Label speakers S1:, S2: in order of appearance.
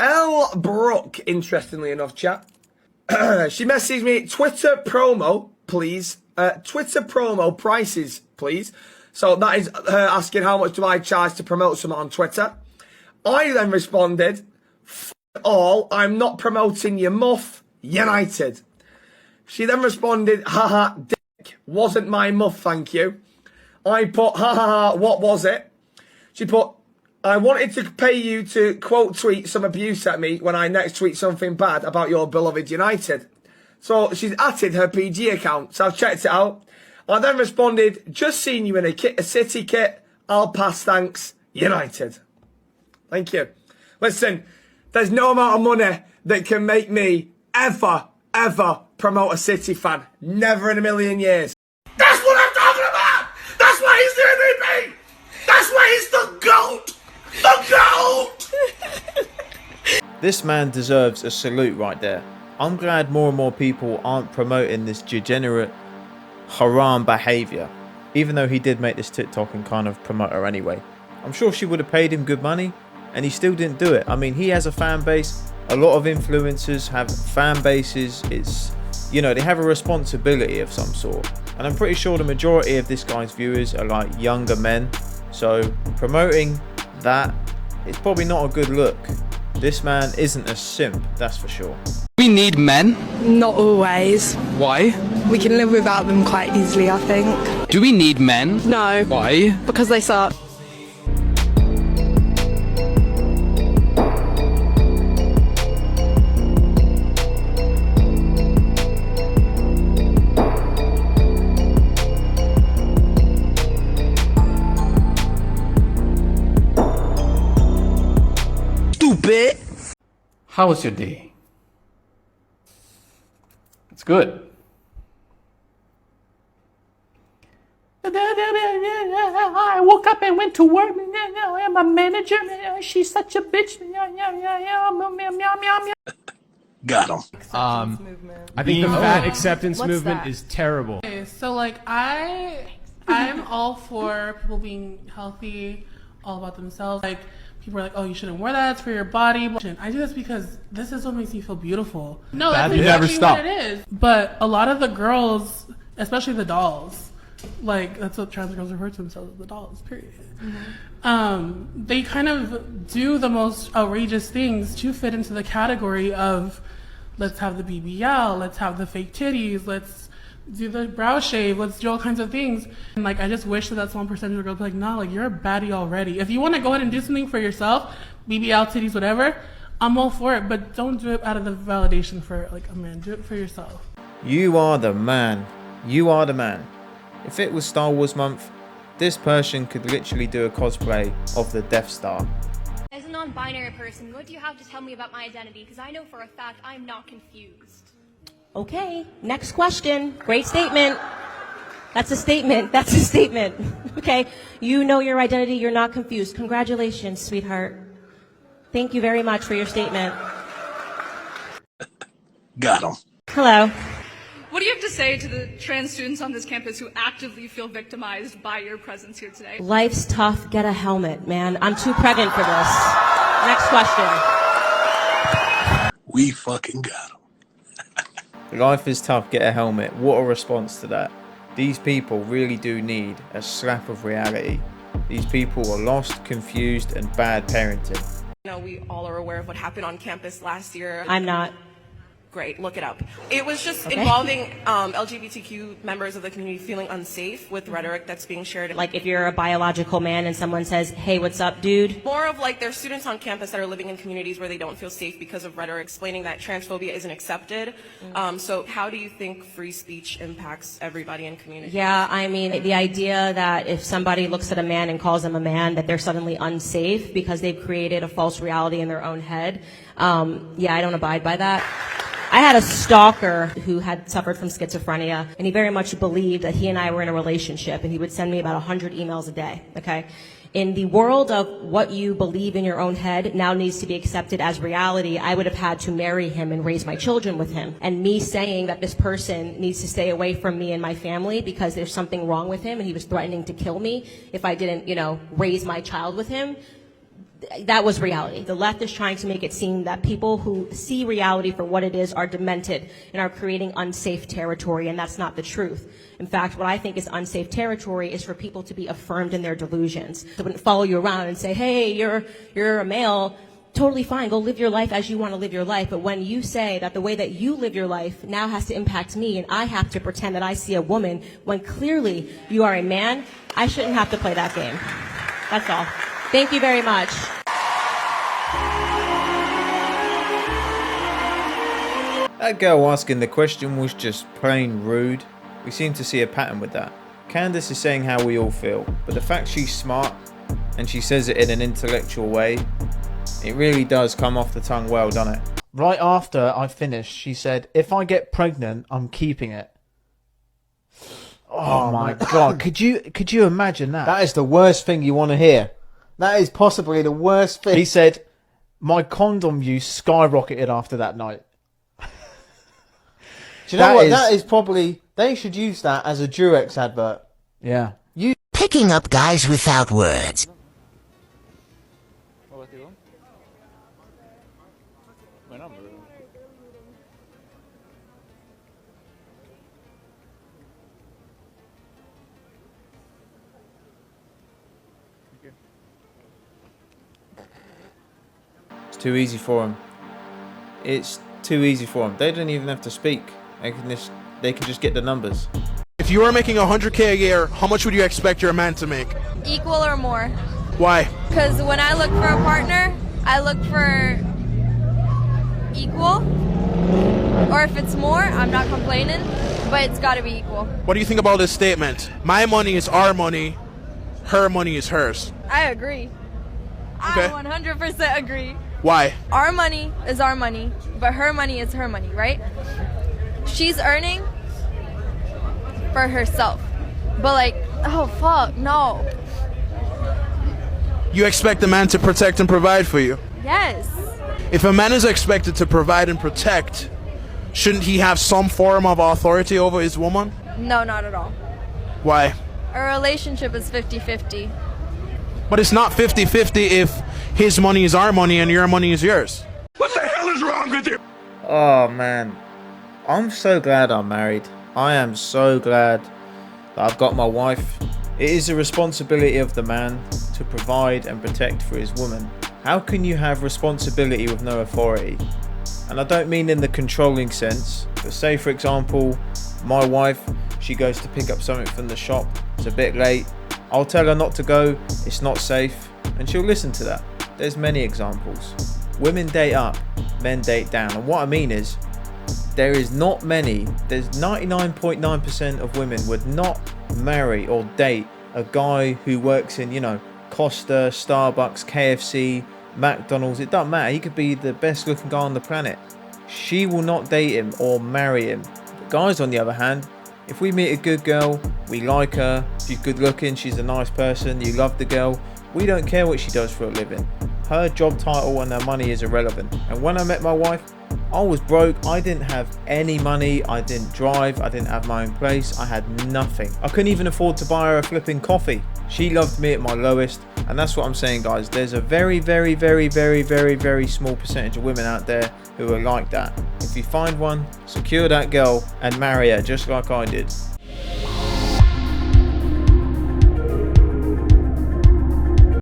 S1: L. Brooke, interestingly enough, chat. She messaged me, Twitter promo, please. Twitter promo prices, please. So that is her asking how much do I charge to promote something on Twitter. I then responded, F all, I'm not promoting your muff, United. She then responded, haha, dick, wasn't my muff, thank you. I put, ha, what was it? She put, I wanted to pay you to quote tweet some abuse at me when I next tweet something bad about your beloved United. So she's added her PG account, so I've checked it out. I then responded, just seen you in a City kit, I'll pass thanks, United. Thank you. Listen, there's no amount of money that can make me ever promote a City fan. Never in a million years.
S2: That's what I'm talking about! That's why he's the MVP! That's why he's the GOAT! The GOAT!
S3: This man deserves a salute right there. I'm glad more and more people aren't promoting this degenerate, haram behaviour. Even though he did make this TikTok and kind of promote her anyway. I'm sure she would have paid him good money, and he still didn't do it. I mean, he has a fan base. A lot of influencers have fan bases. It's, you know, they have a responsibility of some sort. And I'm pretty sure the majority of this guy's viewers are like younger men. So promoting that is probably not a good look. This man isn't a simp, that's for sure.
S4: We need men?
S5: Not always.
S4: Why?
S5: We can live without them quite easily, I think.
S4: Do we need men?
S5: No.
S4: Why?
S5: Because they suck.
S4: Stupid! How was your day? It's good. I woke up and went to work. I'm a manager. She's such a bitch.
S2: Got him.
S6: I think the fat acceptance movement is terrible.
S7: Okay, so like I'm all for people being healthy, all about themselves. Like people are like, oh, you shouldn't wear that, it's for your body. I do this because this is what makes me feel beautiful. No, that's exactly what it is. But a lot of the girls, especially the dolls, like that's what trans girls refer to themselves as, the dolls, period. Mm-hmm. They kind of do the most outrageous things to fit into the category of let's have the BBL, let's have the fake titties, let's do the brow shave, let's do all kinds of things. And like I just wish that that's 1% of the girls be like, nah, like you're a baddie already. If you want to go ahead and do something for yourself, BBL, titties, whatever, I'm all for it, but don't do it out of the validation for like a man. Do it for yourself.
S3: You are the man. You are the man. If it was Star Wars month, this person could literally do a cosplay of the Death Star.
S8: As a non-binary person, what do you have to tell me about my identity? Because I know for a fact I'm not confused.
S9: Okay, next question. Great statement. That's a statement. That's a statement. Okay, you know your identity. You're not confused. Congratulations, sweetheart. Thank you very much for your statement.
S2: Got him.
S9: Hello.
S10: What do you have to say to the trans students on this campus who actively feel victimized by your presence here today?
S9: Life's tough. Get a helmet, man. I'm too pregnant for this. Next question.
S2: We fucking got him.
S3: Life is tough, get a helmet. What a response to that. These people really do need a slap of reality. These people are lost, confused, and bad parenting.
S11: You know, we all are aware of what happened on campus last year.
S9: I'm not.
S11: Great, look it up. It was just involving LGBTQ members of the community feeling unsafe with rhetoric that's being shared.
S9: Like if you're a biological man and someone says, hey, what's up, dude?
S11: More of like there's students on campus that are living in communities where they don't feel safe because of rhetoric explaining that transphobia isn't accepted. So how do you think free speech impacts everybody in community?
S9: Yeah, I mean, the idea that if somebody looks at a man and calls him a man, that they're suddenly unsafe because they've created a false reality in their own head. Yeah, I don't abide by that. I had a stalker who had suffered from schizophrenia, and he very much believed that he and I were in a relationship, and he would send me about 100 emails a day, okay? In the world of what you believe in your own head now needs to be accepted as reality, I would have had to marry him and raise my children with him. And me saying that this person needs to stay away from me and my family because there's something wrong with him and he was threatening to kill me if I didn't, you know, raise my child with him, that was reality. The left is trying to make it seem that people who see reality for what it is are demented and are creating unsafe territory, and that's not the truth. In fact, what I think is unsafe territory is for people to be affirmed in their delusions. They wouldn't follow you around and say, hey, you're a male, totally fine, go live your life as you want to live your life. But when you say that the way that you live your life now has to impact me and I have to pretend that I see a woman when clearly you are a man, I shouldn't have to play that game. That's all. Thank you very much.
S3: That girl asking the question was just plain rude. We seem to see a pattern with that. Candace is saying how we all feel, but the fact she's smart and she says it in an intellectual way, it really does come off the tongue well, doesn't it?
S4: Right after I finished, she said, if I get pregnant, I'm keeping it. Oh my God. Could you imagine that?
S3: That is the worst thing you want to hear. That is possibly the worst thing.
S4: He said, my condom use skyrocketed after that night.
S3: Do you know what? That is probably... They should use that as a Durex advert.
S4: Yeah.
S12: Picking up guys without words.
S3: It's too easy for them. It's too easy for them. They don't even have to speak. They can just get the numbers.
S2: If you were making $100K a year, how much would you expect your man to make?
S13: Equal or more.
S2: Why?
S13: Because when I look for a partner, I look for equal. Or if it's more, I'm not complaining, but it's got to be equal.
S2: What do you think about this statement? My money is our money, her money is hers.
S13: I agree.
S2: Okay.
S13: I 100% agree.
S2: Why?
S13: Our money is our money, but her money is her money, right? She's earning for herself. But like, oh fuck, no.
S2: You expect a man to protect and provide for you?
S13: Yes.
S2: If a man is expected to provide and protect, shouldn't he have some form of authority over his woman?
S13: No, not at all.
S2: Why?
S13: A relationship is 50-50.
S2: But it's not 50-50 if his money is our money and your money is yours.
S12: What the hell is wrong with you?
S3: Oh man, I'm so glad I'm married. I am so glad that I've got my wife. It is a responsibility of the man to provide and protect for his woman. How can you have responsibility with no authority? And I don't mean in the controlling sense, but say for example, my wife, she goes to pick up something from the shop, it's a bit late, I'll tell her not to go, it's not safe, and she'll listen to that. There's many examples. Women date up, men date down, and what I mean is, there is not many, there's 99.9% of women would not marry or date a guy who works in, Costa, Starbucks, KFC, McDonald's, it doesn't matter, he could be the best looking guy on the planet. She will not date him or marry him. But guys, on the other hand, if we meet a good girl, we like her, she's good looking, she's a nice person, you love the girl, we don't care what she does for a living. Her job title and her money is irrelevant. And when I met my wife, I was broke, I didn't have any money, I didn't drive, I didn't have my own place, I had nothing. I couldn't even afford to buy her a flipping coffee. She loved me at my lowest, and that's what I'm saying, guys. There's a very, very, very, very, very, very small percentage of women out there who are like that. If you find one, secure that girl and marry her just like I did.